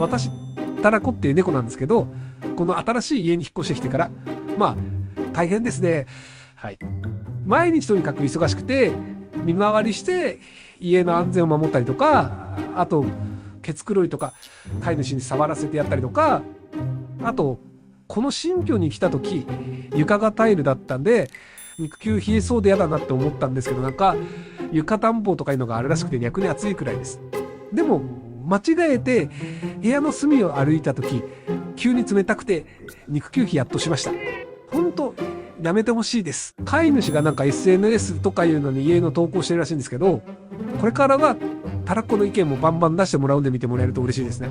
私、タラコっていう猫なんですけど、この新しい家に引っ越してきてから、まあ、大変ですね。はい。毎日とにかく忙しくて、見回りして、家の安全を守ったりとか、あと、毛繕いとか、飼い主に触らせてやったりとか、あと、この新居に来た時、床がタイルだったんで、肉球冷えそうで嫌だなって思ったんですけど、なんか、床暖房とかいうのがあるらしくて逆に暑いくらいです。でも、間違えて部屋の隅を歩いた時、急に冷たくて肉球ヒヤッとしました。ほんと、やめてほしいです。飼い主がなんか SNS とかいうのに家の投稿してるらしいんですけど、これからはタラコの意見もバンバン出してもらうんで見てもらえると嬉しいですね。